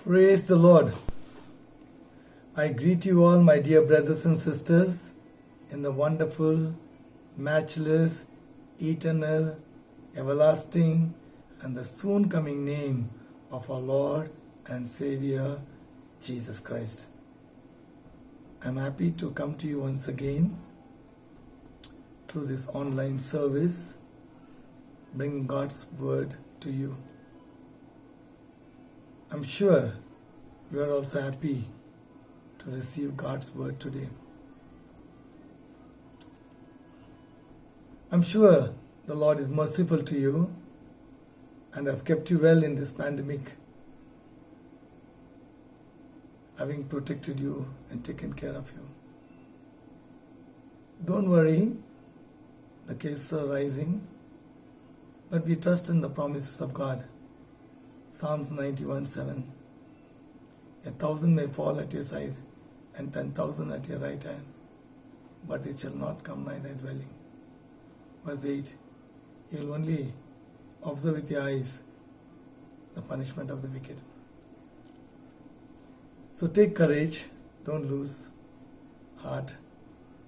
Praise the Lord. I greet you all, my dear brothers and sisters, in the wonderful, matchless, eternal, everlasting, and the soon coming name of our Lord and Savior, Jesus Christ. I'm happy to come to you once again through this online service, bringing God's word to you. I'm sure you are also happy to receive God's word today. I'm sure the Lord is merciful to you and has kept you well in this pandemic, having protected you and taken care of you. Don't worry, the cases are rising, but we trust in the promises of God. Psalms 91:7. 1,000 may fall at your side and 10,000 at your right hand, but it shall not come nigh thy dwelling. Verse 8. You will only observe with your eyes the punishment of the wicked. So take courage, don't lose heart,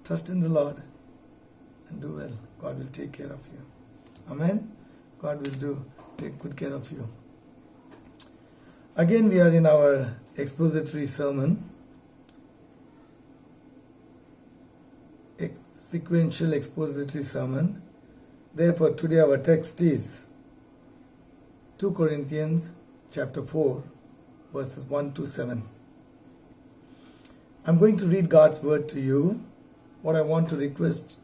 trust in the Lord and do well. God will take care of you. Amen. God will take good care of you. Again, we are in our expository sermon, sequential expository sermon. Therefore, today our text is 2 Corinthians chapter 4, verses 1 to 7. I'm going to read God's word to you. What I want to request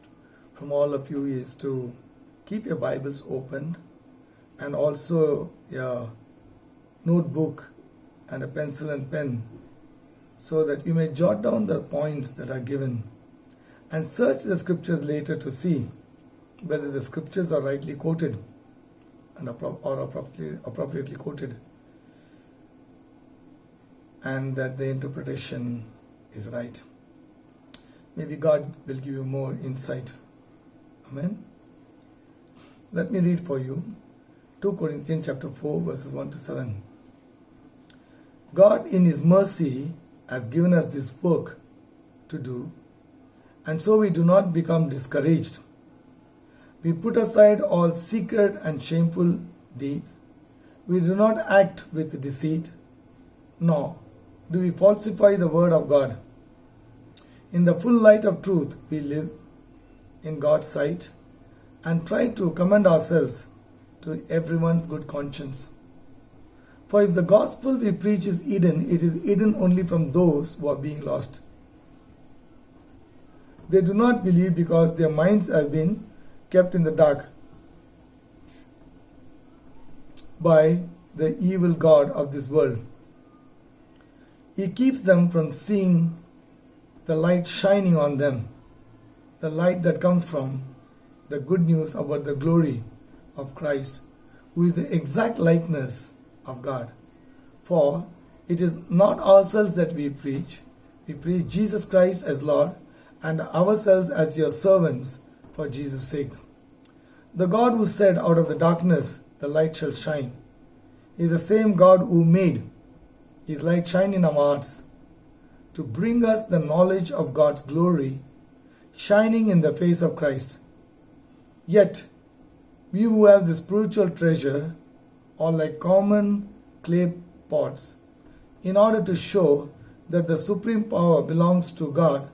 from all of you is to keep your Bibles open and also your notebook and a pencil and pen so that you may jot down the points that are given and search the scriptures later to see whether the scriptures are rightly quoted and appropriately quoted, and that the interpretation is right. Maybe God will give you more insight. Amen. Let me read for you 2 Corinthians chapter 4, verses 1 to 7. God in His mercy has given us this work to do, and so we do not become discouraged. We put aside all secret and shameful deeds. We do not act with deceit, nor do we falsify the word of God. In the full light of truth, we live in God's sight and try to commend ourselves to everyone's good conscience. For if the gospel we preach is hidden, it is hidden only from those who are being lost. They do not believe because their minds have been kept in the dark by the evil god of this world. He keeps them from seeing the light shining on them, the light that comes from the good news about the glory of Christ, who is the exact likeness of God. For it is not ourselves that we preach Jesus Christ as Lord and ourselves as your servants for Jesus' sake. The God who said, out of the darkness the light shall shine, is the same God who made His light shine in our hearts to bring us the knowledge of God's glory shining in the face of Christ. Yet, we who have the spiritual treasure are like common clay pots, in order to show that the supreme power belongs to God,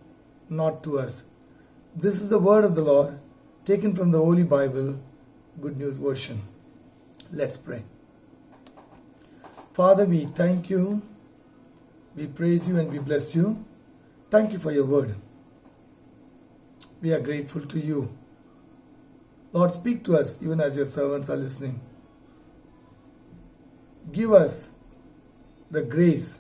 not to us. This is the word of the Lord, taken from the Holy Bible, Good News Version. Let's pray. Father, we thank you, we praise you and we bless you. Thank you for your word. We are grateful to you. Lord, speak to us even as your servants are listening. Give us the grace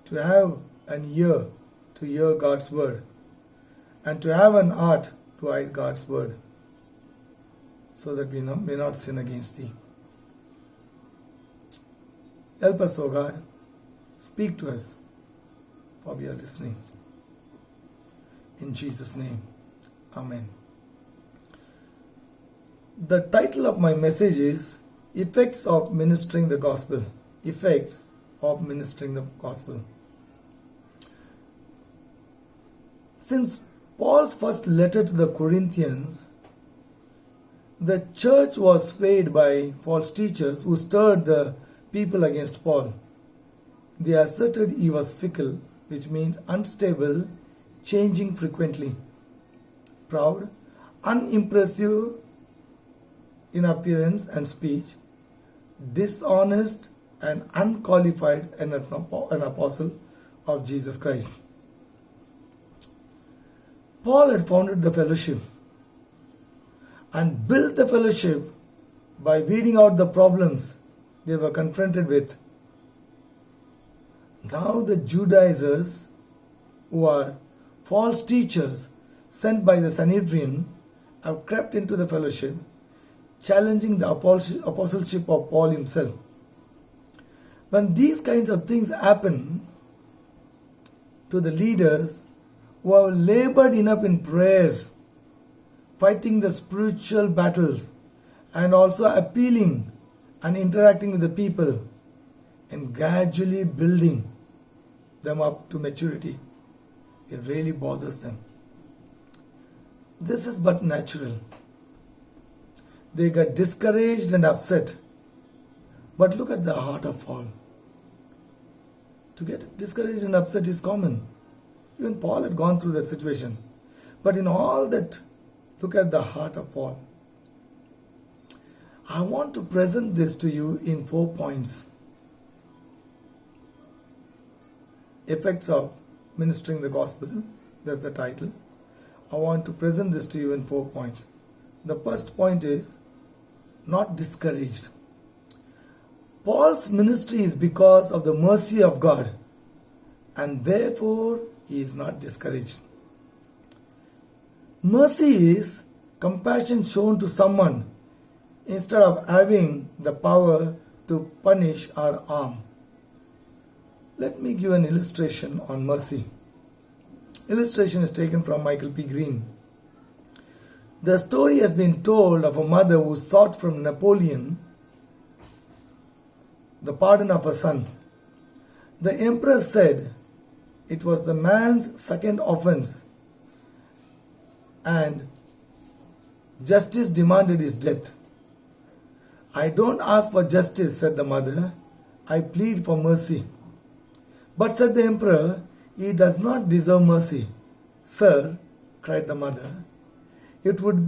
to have an ear to hear God's word and to have an heart to hide God's word so that we may not sin against thee. Help us, O God. Speak to us, for we are listening. In Jesus' name. Amen. The title of my message is Effects of ministering the gospel. Effects of ministering the gospel. Since Paul's first letter to the Corinthians, the church was swayed by false teachers who stirred the people against Paul. They asserted he was fickle, which means unstable, changing frequently, proud, unimpressive in appearance and speech, dishonest and unqualified, and an apostle of Jesus Christ. Paul had founded the fellowship and built the fellowship by weeding out the problems they were confronted with. Now the Judaizers, who are false teachers sent by the Sanhedrin, have crept into the fellowship, challenging the apostleship of Paul himself. When these kinds of things happen to the leaders who have labored enough in prayers, fighting the spiritual battles, and also appealing and interacting with the people, and gradually building them up to maturity, it really bothers them. This is but natural. They get discouraged and upset. But look at the heart of Paul. To get discouraged and upset is common. Even Paul had gone through that situation. But in all that, look at the heart of Paul. I want to present this to you in 4 points. Effects of ministering the gospel. That's the title. I want to present this to you in 4 points. The first point is not discouraged. Paul's ministry is because of the mercy of God, and therefore he is not discouraged. Mercy is compassion shown to someone instead of having the power to punish or harm. Let me give an illustration on mercy. Illustration is taken from Michael P. Green. The story has been told of a mother who sought from Napoleon the pardon of her son. The emperor said it was the man's second offense and justice demanded his death. I don't ask for justice, said the mother. I plead for mercy. But, said the emperor, he does not deserve mercy. Sir, cried the mother, it would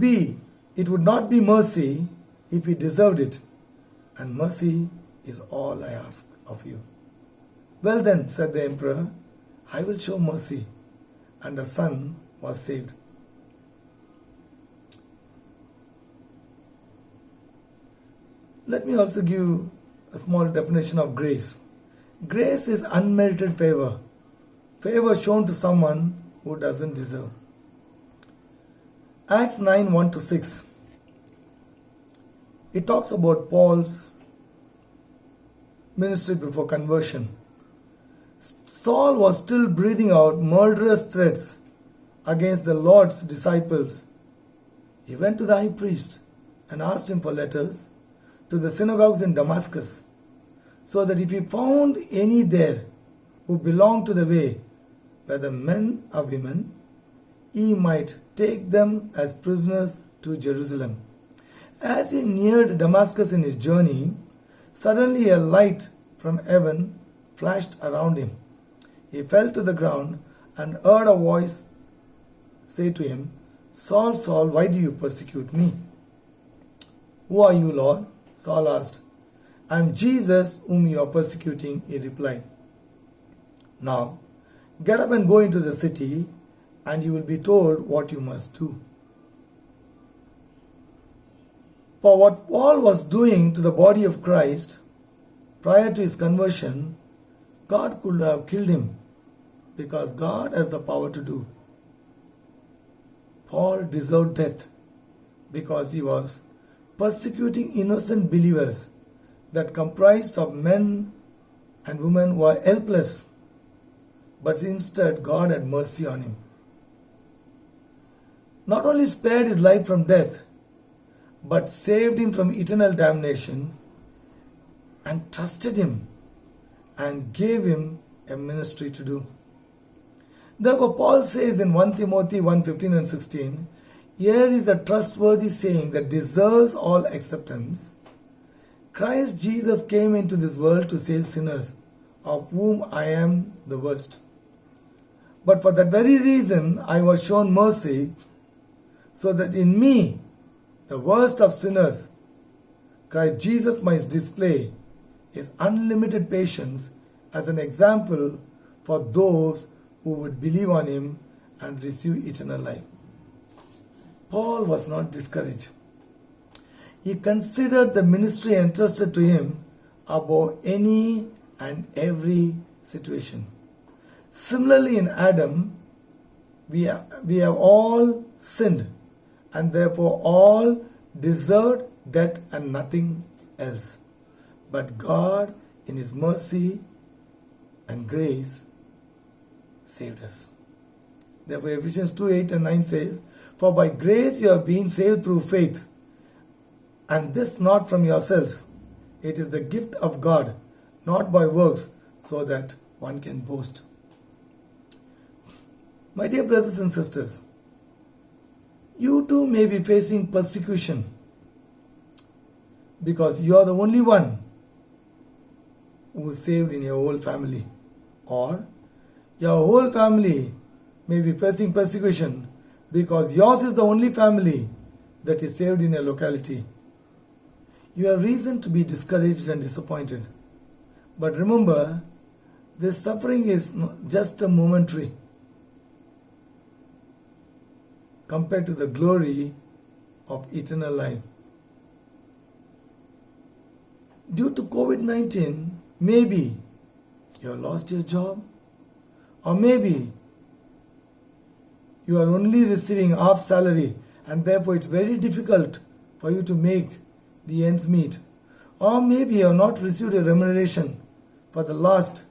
not be mercy if he deserved it, and mercy is all I ask of you. Well then, said the emperor, I will show mercy, and the son was saved. Let me also give a small definition of grace. Grace is unmerited favor. Favor shown to someone who doesn't deserve. Acts 9, 1-6. It talks about Paul's ministry before conversion. Saul was still breathing out murderous threats against the Lord's disciples. He went to the high priest and asked him for letters to the synagogues in Damascus, so that if he found any there who belonged to the way, whether men or women, he might take them as prisoners to Jerusalem. As he neared Damascus in his journey, suddenly a light from heaven flashed around him. He fell to the ground and heard a voice say to him, Saul, Saul, why do you persecute me? Who are you, Lord? Saul asked. I am Jesus whom you are persecuting, he replied. Now, get up and go into the city, and you will be told what you must do. For what Paul was doing to the body of Christ prior to his conversion, God could have killed him, because God has the power to do. Paul deserved death because he was persecuting innocent believers that comprised of men and women who are helpless, but instead God had mercy on him. Not only spared his life from death, but saved him from eternal damnation and trusted him and gave him a ministry to do. Therefore, Paul says in 1 Timothy 1:15 and 16, here is a trustworthy saying that deserves all acceptance. Christ Jesus came into this world to save sinners, of whom I am the worst. But for that very reason I was shown mercy, so that in me, the worst of sinners, Christ Jesus might display his unlimited patience as an example for those who would believe on him and receive eternal life. Paul was not discouraged. He considered the ministry entrusted to him above any and every situation. Similarly, in Adam, we have all sinned and therefore all deserved death and nothing else. But God, in his mercy and grace, saved us. Therefore, Ephesians 2:8 and 9 says, for by grace you have been saved through faith, and this not from yourselves. It is the gift of God, not by works, so that one can boast. My dear brothers and sisters, you too may be facing persecution because you are the only one who is saved in your whole family, or your whole family may be facing persecution because yours is the only family that is saved in a locality. You have reason to be discouraged and disappointed. But remember, this suffering is just a momentary compared to the glory of eternal life. Due to COVID-19, maybe you have lost your job, or maybe you are only receiving half salary and therefore it's very difficult for you to make the ends meet. Or maybe you have not received a remuneration for the last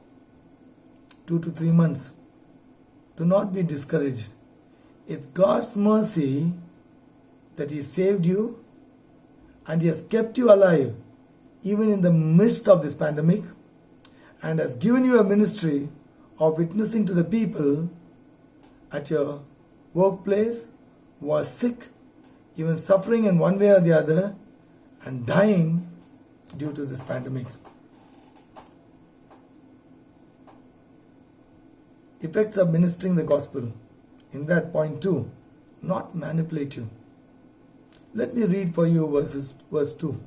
2 to 3 months. Do not be discouraged. It's God's mercy that he saved you and he has kept you alive even in the midst of this pandemic and has given you a ministry of witnessing to the people at your workplace who are sick, even suffering in one way or the other, and dying due to this pandemic. Effects of ministering the gospel. In that point 2, not manipulate you. Let me read for you verse 2.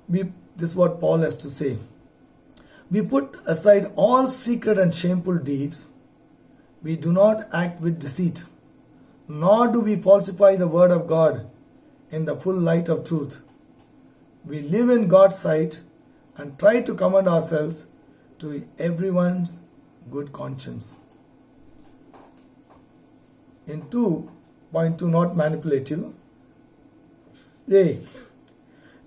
This is what Paul has to say. We put aside all secret and shameful deeds. We do not act with deceit, nor do we falsify the word of God in the full light of truth. We live in God's sight and try to commend ourselves to everyone's good conscience. In 2.2, not manipulative. A.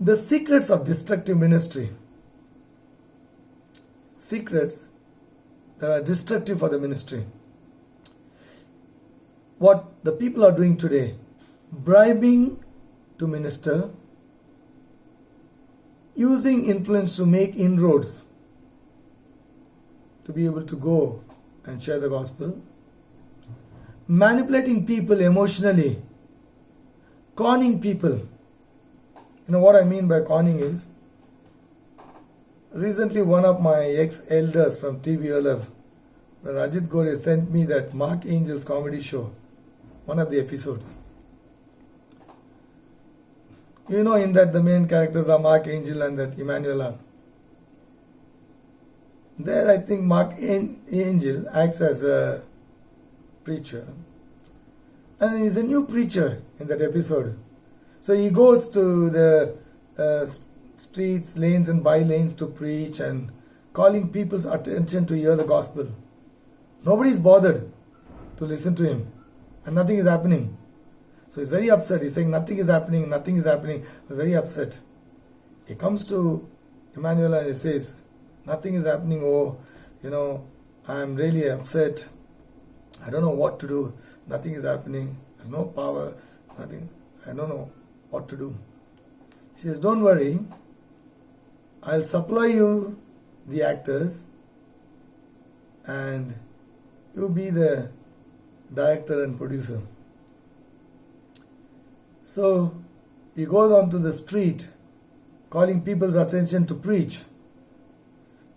The secrets of destructive ministry. Secrets that are destructive for the ministry. What the people are doing today, bribing to minister, using influence to make inroads, to be able to go and share the gospel, manipulating people emotionally, conning people. You know what I mean by conning is, recently one of my ex-elders from TBLF, Rajit Gore, sent me that Mark Angel's comedy show, one of the episodes. You know, in that the main characters are Mark Angel and that Emmanuel. There I think Mark Angel acts as a preacher. And he's a new preacher in that episode. So he goes to the streets, lanes and by lanes to preach and calling people's attention to hear the gospel. Nobody's bothered to listen to him and nothing is happening. So he's very upset. He's saying nothing is happening, nothing is happening. He's very upset. He comes to Emmanuel and he says, nothing is happening. Oh, I'm really upset. I don't know what to do. Nothing is happening. There's no power. Nothing. I don't know what to do. She says, don't worry. I'll supply you the actors and you be the director and producer. So he goes onto the street calling people's attention to preach.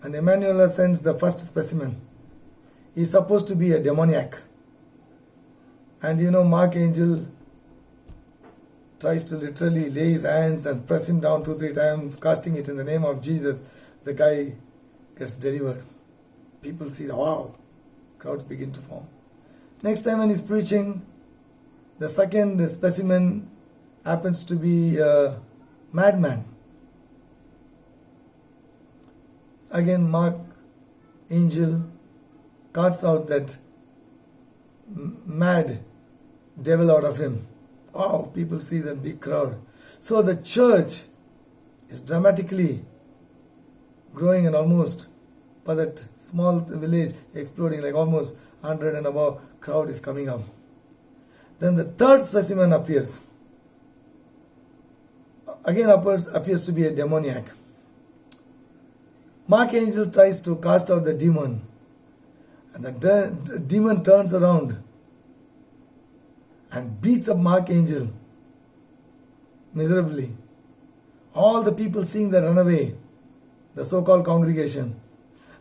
And Emmanuel sends the first specimen. He's supposed to be a demoniac. And Mark Angel tries to literally lay his hands and press him down 2-3 times, casting it in the name of Jesus. The guy gets delivered. People see, wow, crowds begin to form. Next time when he's preaching, the second specimen happens to be a madman. Again, Mark Angel cuts out that mad devil out of him. Wow, people see the big crowd. So the church is dramatically growing, and almost for that small village exploding, like almost 100 and above crowd is coming up. Then the third specimen appears. Again appears to be a demoniac. Mark Angel tries to cast out the demon, and the demon turns around and beats up Mark Angel miserably. All the people seeing that run away, the so-called congregation.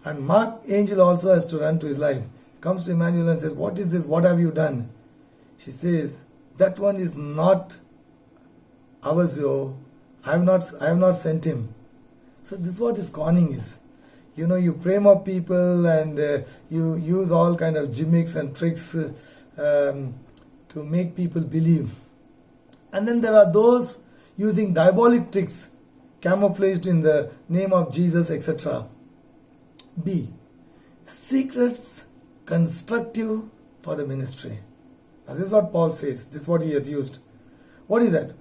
And Mark Angel also has to run to his life. Comes to Emmanuel and says, "What is this? What have you done?" She says, "That one is not ours, yo. I have not sent him." So this is what his conning is. You frame up people and you use all kind of gimmicks and tricks to make people believe. And then there are those using diabolic tricks camouflaged in the name of Jesus, etc. B. Secrets constructive for the ministry. Now, this is what Paul says. This is what he has used. What is that?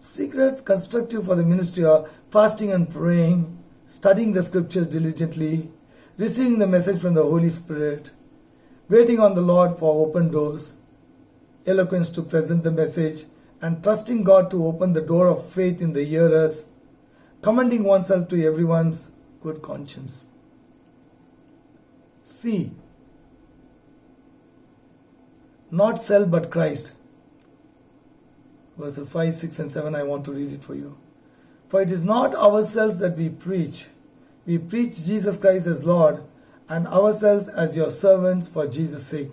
Secrets constructive for the ministry are fasting and praying, studying the scriptures diligently, receiving the message from the Holy Spirit, waiting on the Lord for open doors, eloquence to present the message, and trusting God to open the door of faith in the hearers, commending oneself to everyone's good conscience. C. Not self but Christ. Verses 5, 6 and 7, I want to read it for you. For it is not ourselves that we preach. We preach Jesus Christ as Lord, and ourselves as your servants for Jesus' sake.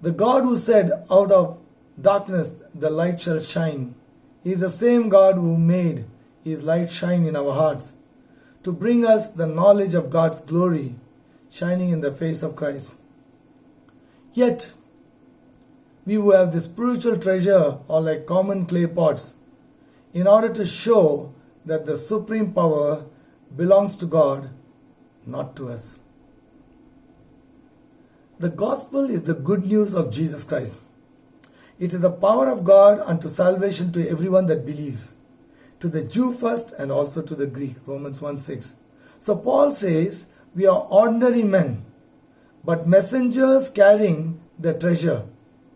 The God who said, "Out of darkness the light shall shine," is the same God who made his light shine in our hearts, to bring us the knowledge of God's glory, shining in the face of Christ. Yet, we who have the spiritual treasure are like common clay pots, in order to show that the supreme power belongs to God, not to us. The gospel is the good news of Jesus Christ. It is the power of God unto salvation to everyone that believes, to the Jew first and also to the Greek, Romans 1:6. So Paul says, we are ordinary men, but messengers carrying the treasure,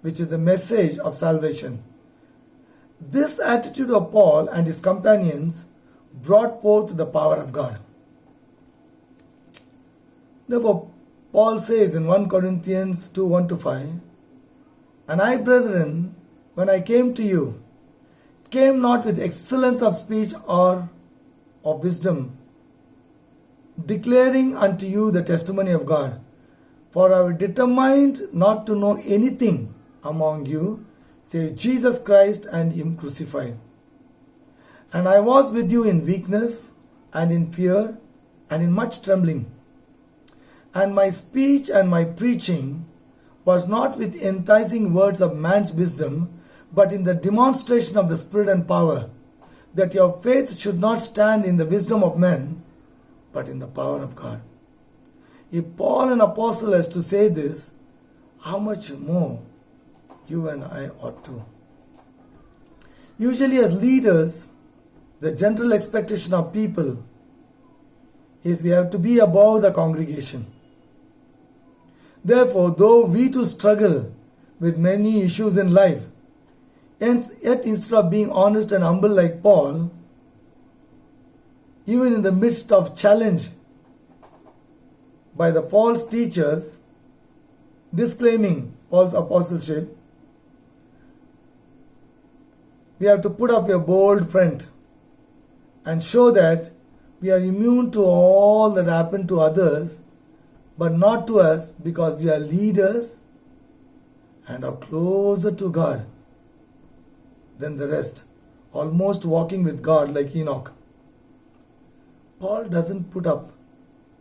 which is the message of salvation. This attitude of Paul and his companions brought forth the power of God. Therefore, Paul says in 1 Corinthians 2, 1-5, "And I, brethren, when I came to you, came not with excellence of speech or of wisdom, declaring unto you the testimony of God. For I was determined not to know anything among you, save Jesus Christ and him crucified. And I was with you in weakness and in fear and in much trembling. And my speech and my preaching was not with enticing words of man's wisdom, but in the demonstration of the Spirit and power, that your faith should not stand in the wisdom of men, but in the power of God." If Paul, an apostle, has to say this, how much more you and I ought to? Usually as leaders, the general expectation of people is we have to be above the congregation. Therefore, though we too struggle with many issues in life, yet instead of being honest and humble like Paul, even in the midst of challenge by the false teachers disclaiming Paul's apostleship, we have to put up a bold front and show that we are immune to all that happened to others, but not to us, because we are leaders and are closer to God than the rest, almost walking with God like Enoch. Paul doesn't put up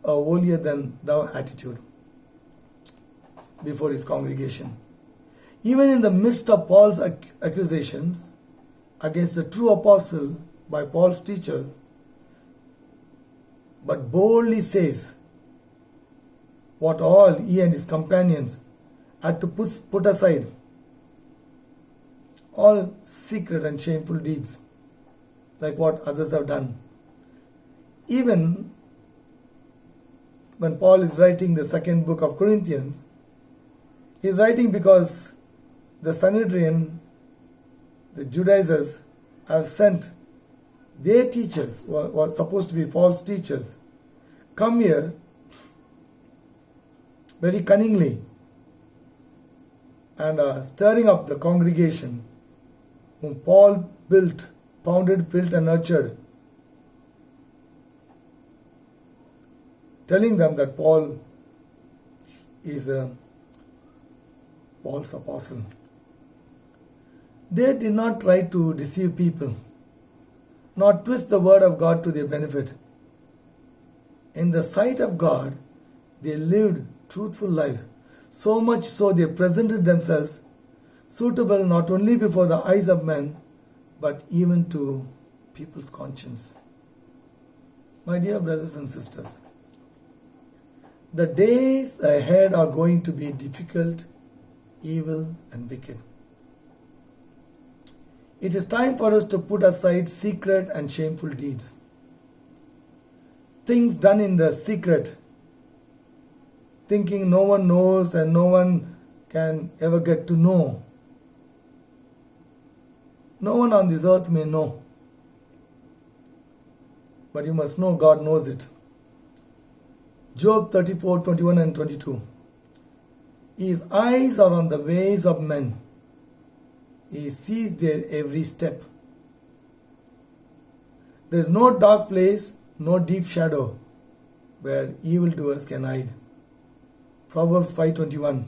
a holier than thou attitude before his congregation. Even in the midst of Paul's accusations against a true apostle by Paul's teachers, but boldly says what all he and his companions had to put aside, all secret and shameful deeds, like what others have done. Even when Paul is writing the second book of Corinthians, he is writing because the Sanhedrin, the Judaizers, have sent their teachers, who are supposed to be false teachers, come here very cunningly and are stirring up the congregation whom Paul built, pounded, built and nurtured, telling them that Paul is a false apostle. They did not try to deceive people, nor twist the word of God to their benefit. In the sight of God, they lived truthful lives, so much so they presented themselves suitable not only before the eyes of men, but even to people's conscience. My dear brothers and sisters, the days ahead are going to be difficult, evil, and wicked. It is time for us to put aside secret and shameful deeds. Things done in the secret, thinking no one knows and no one can ever get to know. No one on this earth may know. But you must know God knows it. Job 34, 21 and 22. His eyes are on the ways of men. He sees their every step. There is no dark place, no deep shadow where evildoers can hide. Proverbs 5:21.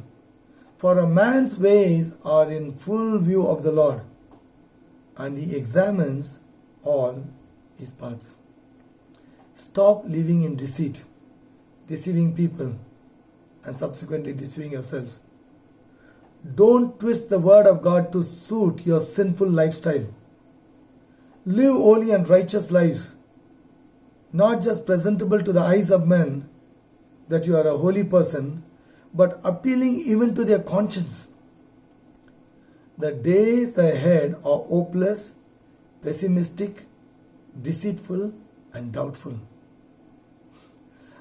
For a man's ways are in full view of the Lord, and he examines all his paths. Stop living in deceit, deceiving people, and subsequently deceiving yourselves. Don't twist the word of God to suit your sinful lifestyle. Live holy and righteous lives, not just presentable to the eyes of men that you are a holy person, but appealing even to their conscience. The days ahead are hopeless, pessimistic, deceitful, and doubtful.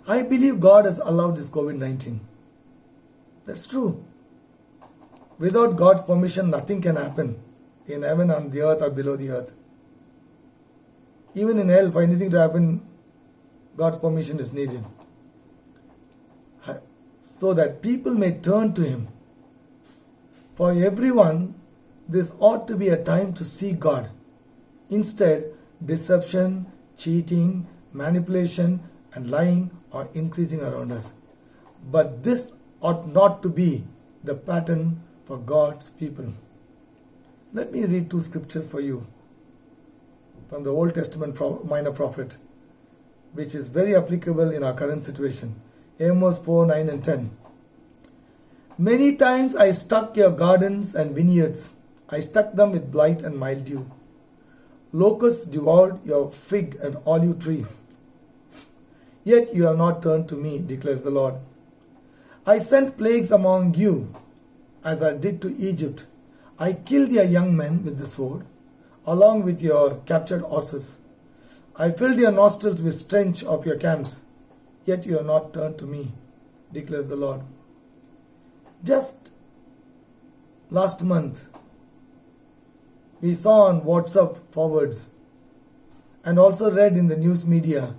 I believe God has allowed this COVID-19. That's true. Without God's permission, nothing can happen in heaven, on the earth, or below the earth. Even in hell, for anything to happen, God's permission is needed, so that people may turn to Him. For everyone, this ought to be a time to seek God. Instead, deception, cheating, manipulation, and lying are increasing around us. But this ought not to be the pattern for God's people. Let me read two scriptures for you from the Old Testament minor prophet, which is very applicable in our current situation. Amos 4, 9 and 10. Many times I struck your gardens and vineyards. I struck them with blight and mildew. Locusts devoured your fig and olive tree. Yet you have not turned to me, declares the Lord. I sent plagues among you, as I did to Egypt. I killed your young men with the sword, along with your captured horses. I filled your nostrils with stench of your camps, yet you have not turned to me, declares the Lord. Just last month, we saw on WhatsApp forwards and also read in the news media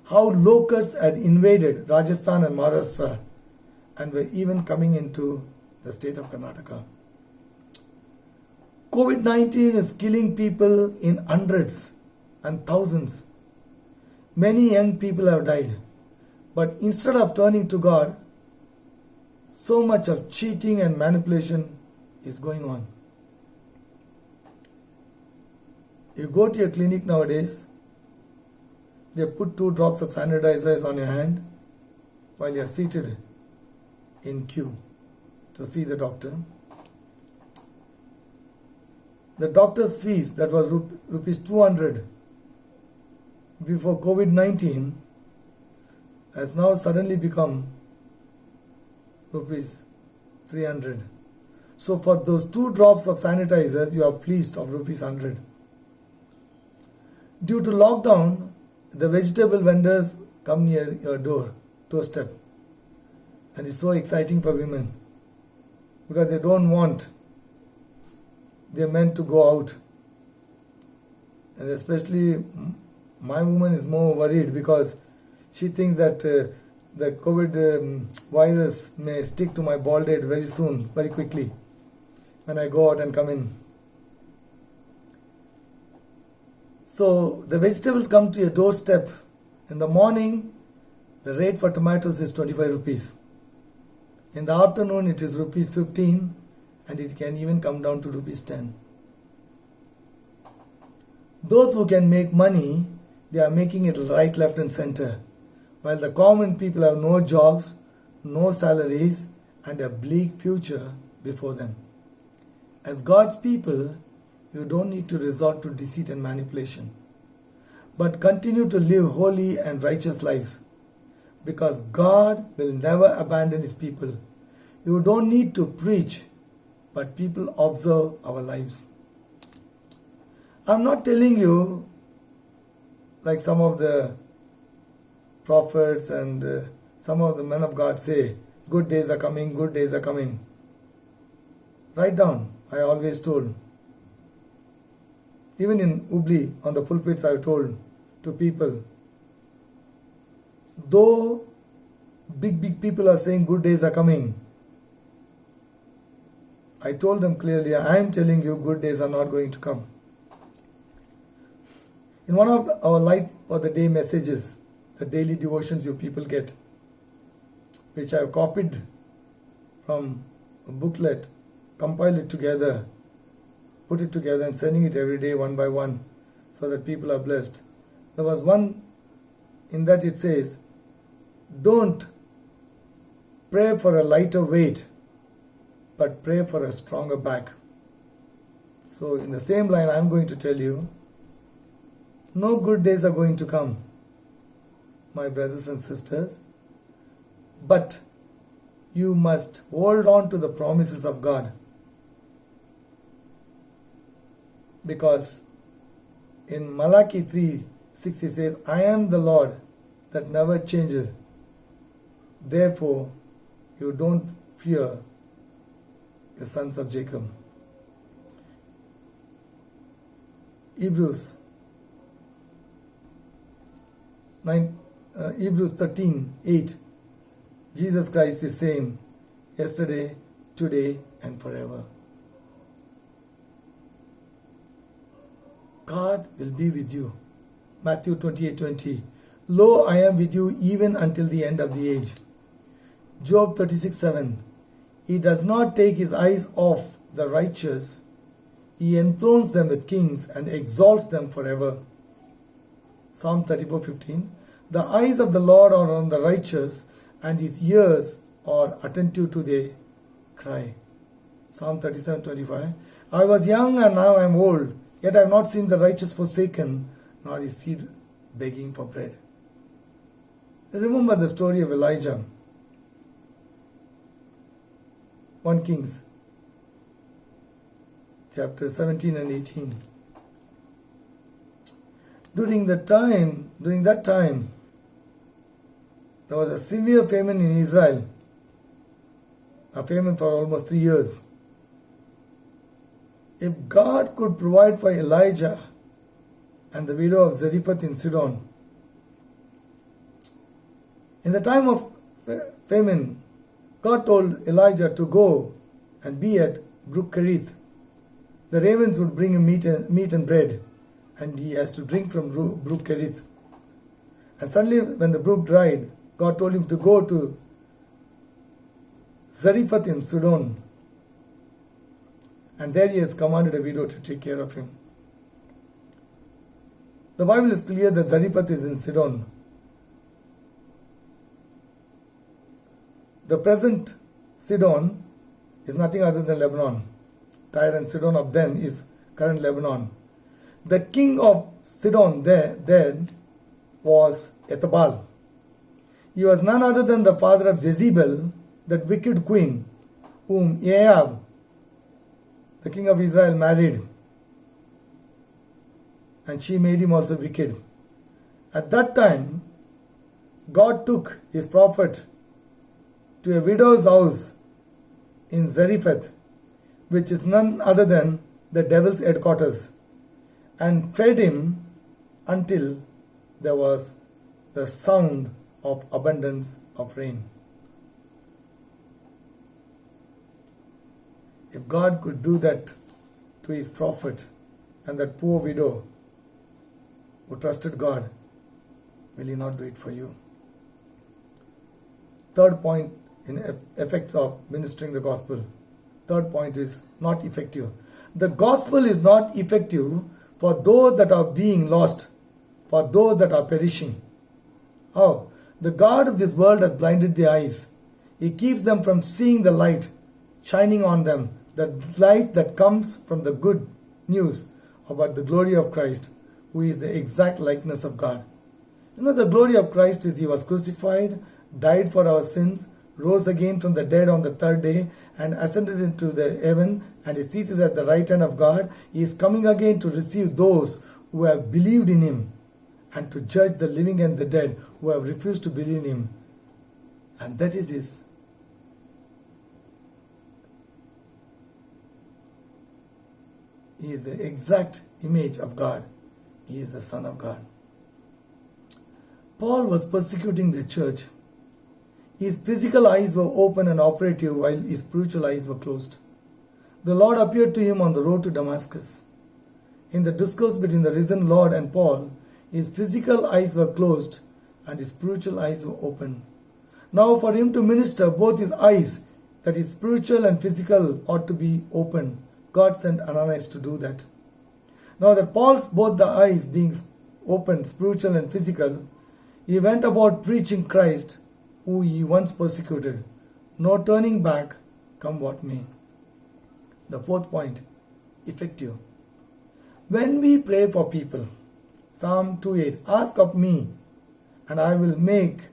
how locusts had invaded Rajasthan and Maharashtra and were even coming into the state of Karnataka. COVID-19 is killing people in hundreds and thousands. Many young people have died. But instead of turning to God, so much of cheating and manipulation is going on. You go to your clinic nowadays, they put 2 drops of sanitizers on your hand while you are seated in queue to see the doctor. The doctor's fees, that was rupees 200 before COVID-19, has now suddenly become rupees 300. So for those 2 drops of sanitizers, you are fleeced of rupees 100. Due to lockdown, the vegetable vendors come near your doorstep. And it's so exciting for women because they don't want their men to go out. And especially my woman is more worried because she thinks that the COVID virus may stick to my bald head very soon, very quickly, when I go out and come in. So the vegetables come to your doorstep. In the morning, the rate for tomatoes is 25 rupees. In the afternoon, it is rupees 15, and it can even come down to rupees 10. Those who can make money, they are making it right, left and center, while the common people have no jobs, no salaries, and a bleak future before them. As God's people, you don't need to resort to deceit and manipulation, but continue to live holy and righteous lives, because God will never abandon His people. You don't need to preach, but people observe our lives. I'm not telling you, like some of the prophets and some of the men of God say, good days are coming, good days are coming. Write down, I always told. Even in Hubli, on the pulpits, I told to people, though big people are saying good days are coming, I told them clearly, I am telling you good days are not going to come. In one of our Light for the Day messages, the daily devotions you people get, which I have copied from a booklet, compiled it together, put it together and sending it every day one by one so that people are blessed. There was one in that it says, don't pray for a lighter weight, but pray for a stronger back. So in the same line, I'm going to tell you, no good days are going to come, my brothers and sisters, but you must hold on to the promises of God. Because in Malachi 3:6 he says, I am the Lord that never changes. Therefore, you don't fear the sons of Jacob. Hebrews 13:8. Jesus Christ is same yesterday, today, and forever. God will be with you. Matthew 28:20. Lo, I am with you even until the end of the age. Job 36:7. He does not take his eyes off the righteous. He enthrones them with kings and exalts them forever. Psalm 34:15. The eyes of the Lord are on the righteous, and his ears are attentive to their cry. Psalm 37:25. I was young and now I am old, yet I have not seen the righteous forsaken, nor his seed begging for bread. Remember the story of Elijah. 1 Kings chapter 17 and 18. During that time, there was a severe famine in Israel, a famine for almost 3 years. If God could provide for Elijah and the widow of Zarephath in Sidon. In the time of famine, God told Elijah to go and be at Brook Kerith. The ravens would bring him meat and bread, and he has to drink from Brook Kerith. And suddenly, when the brook dried, God told him to go to Zarephath in Sidon. And there he has commanded a widow to take care of him. The Bible is clear that Zarephath is in Sidon. The present Sidon is nothing other than Lebanon. Tyre and Sidon of then is current Lebanon. The king of Sidon then was Ethbaal. He was none other than the father of Jezebel, that wicked queen, whom Ahab, the king of Israel, married. And she made him also wicked. At that time, God took his prophet to a widow's house in Zarephath, which is none other than the devil's headquarters, and fed him until there was the sound of abundance of rain. If God could do that to his prophet and that poor widow who trusted God, will he not do it for you? Third point in effects of ministering the gospel. Third point is not effective. The gospel is not effective for those that are being lost, for those that are perishing. How? The God of this world has blinded their eyes. He keeps them from seeing the light shining on them, the light that comes from the good news about the glory of Christ, who is the exact likeness of God. You know, the glory of Christ is he was crucified, died for our sins, rose again from the dead on the third day, and ascended into the heaven, and is seated at the right hand of God. He is coming again to receive those who have believed in him, and to judge the living and the dead who have refused to believe in him. And that is his. He is the exact image of God. He is the Son of God. Paul was persecuting the church. His physical eyes were open and operative while his spiritual eyes were closed. The Lord appeared to him on the road to Damascus. In the discourse between the risen Lord and Paul, his physical eyes were closed and his spiritual eyes were open. Now for him to minister, both his eyes, that is spiritual and physical, ought to be open. God sent Ananias to do that. Now that Paul's both the eyes being open, spiritual and physical, he went about preaching Christ, who he once persecuted. No turning back, come what may. The fourth point, effective. When we pray for people, Psalm 2:8, ask of me, and I will make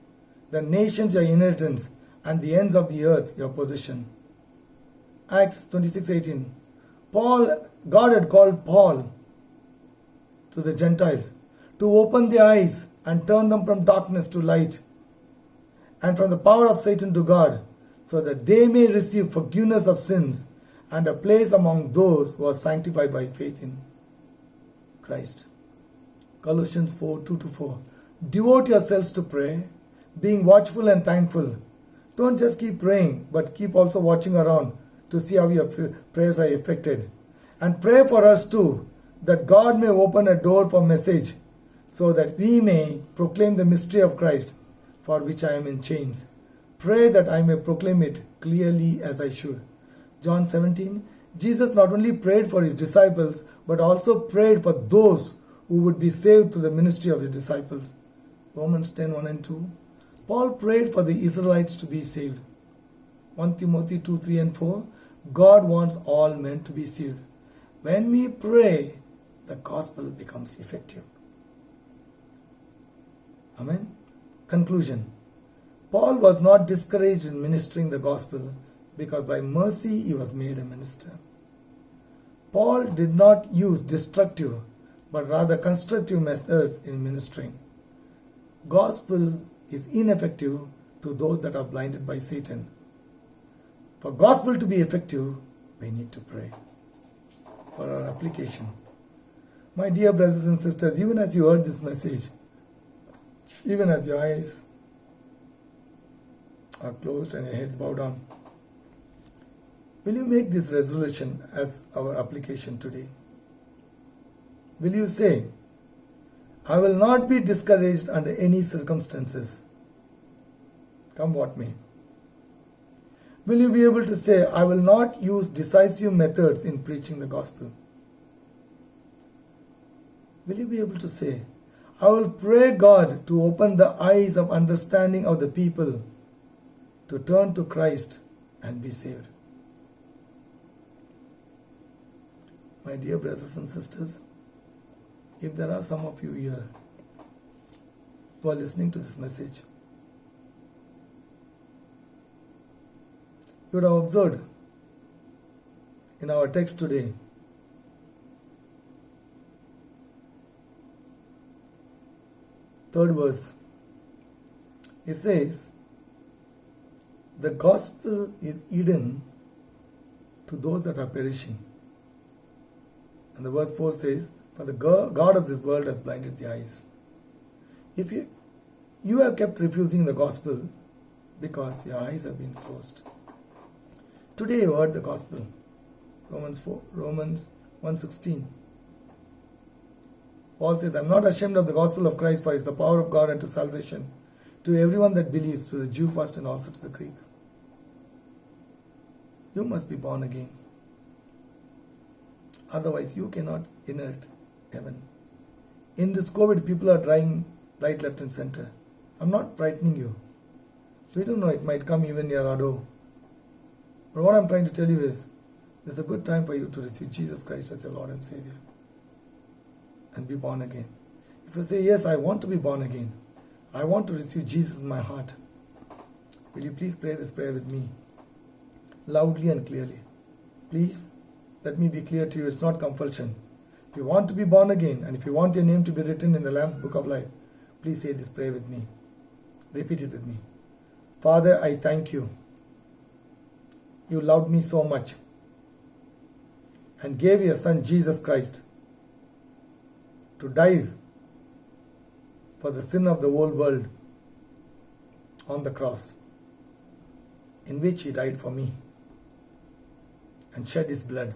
the nations your inheritance and the ends of the earth your possession. Acts 26:18, God had called Paul to the Gentiles to open their eyes and turn them from darkness to light, and from the power of Satan to God, so that they may receive forgiveness of sins and a place among those who are sanctified by faith in Christ. Colossians 4:2-4. Devote yourselves to prayer, being watchful and thankful. Don't just keep praying, but keep also watching around to see how your prayers are affected. And pray for us too, that God may open a door for message, so that we may proclaim the mystery of Christ, for which I am in chains. Pray that I may proclaim it clearly as I should. John 17, Jesus not only prayed for his disciples, but also prayed for those who would be saved through the ministry of his disciples. Romans 10:1-2. Paul prayed for the Israelites to be saved. 1 Timothy 2:3-4. God wants all men to be saved. When we pray, the gospel becomes effective. Amen. Conclusion. Paul was not discouraged in ministering the gospel, because by mercy he was made a minister. Paul did not use destructive but rather constructive methods in ministering. Gospel is ineffective to those that are blinded by Satan. For gospel to be effective, we need to pray. For our application, My dear brothers and sisters, even as you heard this message, even as your eyes are closed and your heads bowed down, will you make this resolution as our application today? Will you say, I will not be discouraged under any circumstances, come what may? Will you be able to say, I will not use decisive methods in preaching the gospel? Will you be able to say, I will pray God to open the eyes of understanding of the people to turn to Christ and be saved? My dear brothers and sisters, if there are some of you here who are listening to this message, you would have observed in our text today third verse, it says, the gospel is hidden to those that are perishing. And the verse 4 says, for the God of this world has blinded the eyes. If you have kept refusing the gospel because your eyes have been closed. Today you heard the gospel. Romans 1:16. Paul says, I am not ashamed of the gospel of Christ, for it is the power of God unto salvation to everyone that believes, to the Jew first and also to the Greek. You must be born again. Otherwise you cannot inherit heaven. In this COVID, people are dying right, left and center. I'm not frightening you. We don't know, it might come even near our door. But what I'm trying to tell you is, there's a good time for you to receive Jesus Christ as your Lord and Savior and be born again. If you say, yes, I want to be born again, I want to receive Jesus in my heart, will you please pray this prayer with me, loudly and clearly? Please, let me be clear to you, it's not compulsion. If you want to be born again, and if you want your name to be written in the Lamb's Book of Life, please say this prayer with me. Repeat it with me. Father, I thank you. You loved me so much and gave your Son Jesus Christ to die for the sin of the whole world on the cross, in which He died for me and shed His blood.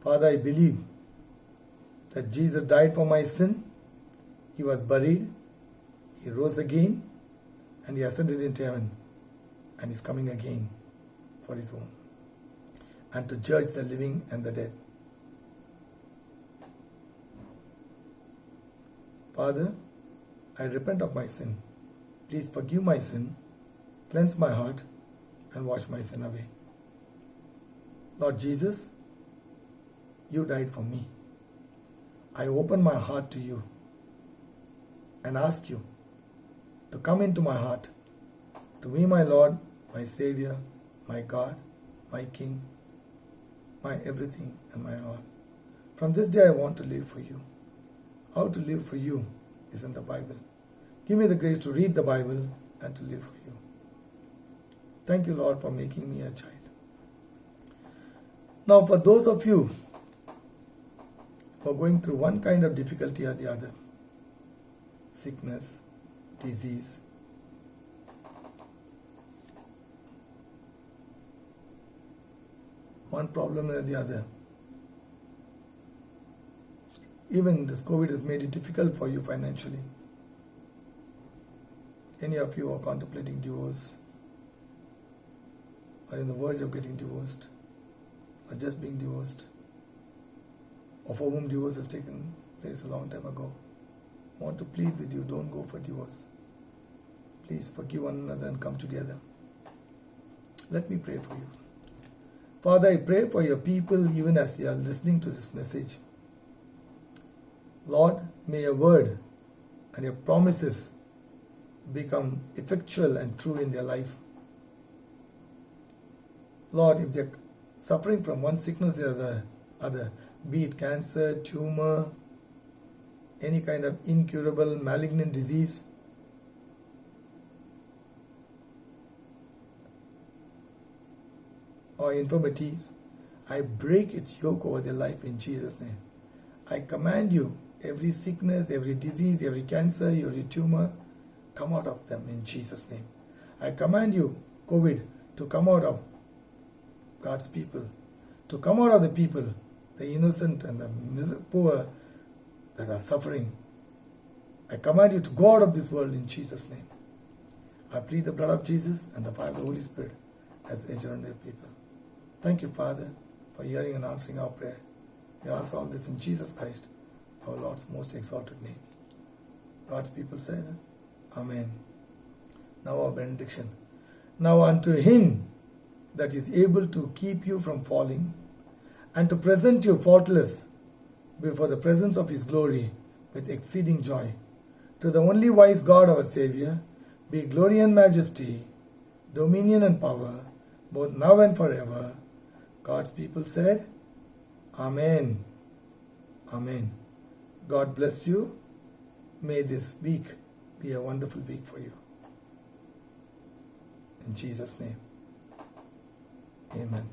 Father, I believe that Jesus died for my sin, He was buried, He rose again, and He ascended into heaven, and He's coming again for His own, and to judge the living and the dead. Father, I repent of my sin. Please forgive my sin, cleanse my heart, and wash my sin away. Lord Jesus, you died for me. I open my heart to you and ask you to come into my heart, to be my Lord, my Savior, my God, my King, my everything and my all. From this day I want to live for you. How to live for you is in the Bible. Give me the grace to read the Bible and to live for you. Thank you, Lord, for making me a child. Now, for those of you who are going through one kind of difficulty or the other, sickness, disease, one problem or the other, even this COVID has made it difficult for you financially. Any of you are contemplating divorce, or in the verge of getting divorced, or just being divorced, or for whom divorce has taken place a long time ago, I want to plead with you, don't go for divorce. Please forgive one another and come together. Let me pray for you. Father, I pray for your people even as they are listening to this message. Lord, may your word and your promises become effectual and true in their life. Lord, if they're suffering from one sickness or the other, be it cancer, tumor, any kind of incurable malignant disease, or infirmities, I break its yoke over their life in Jesus' name. I command you, every sickness, every disease, every cancer, every tumor, come out of them in Jesus' name. I command you, COVID, to come out of God's people, to come out of the people, the innocent and the poor that are suffering. I command you to go out of this world in Jesus' name. I plead the blood of Jesus and the fire of the Holy Spirit as agent on your people. Thank you, Father, for hearing and answering our prayer. We ask all this in Jesus Christ, our Lord's most exalted name. God's people say, Amen. Now our benediction. Now unto him that is able to keep you from falling and to present you faultless before the presence of his glory with exceeding joy. To the only wise God our Saviour be glory and majesty, dominion and power, both now and forever. God's people said, Amen. Amen. God bless you. May this week be a wonderful week for you. In Jesus' name. Amen.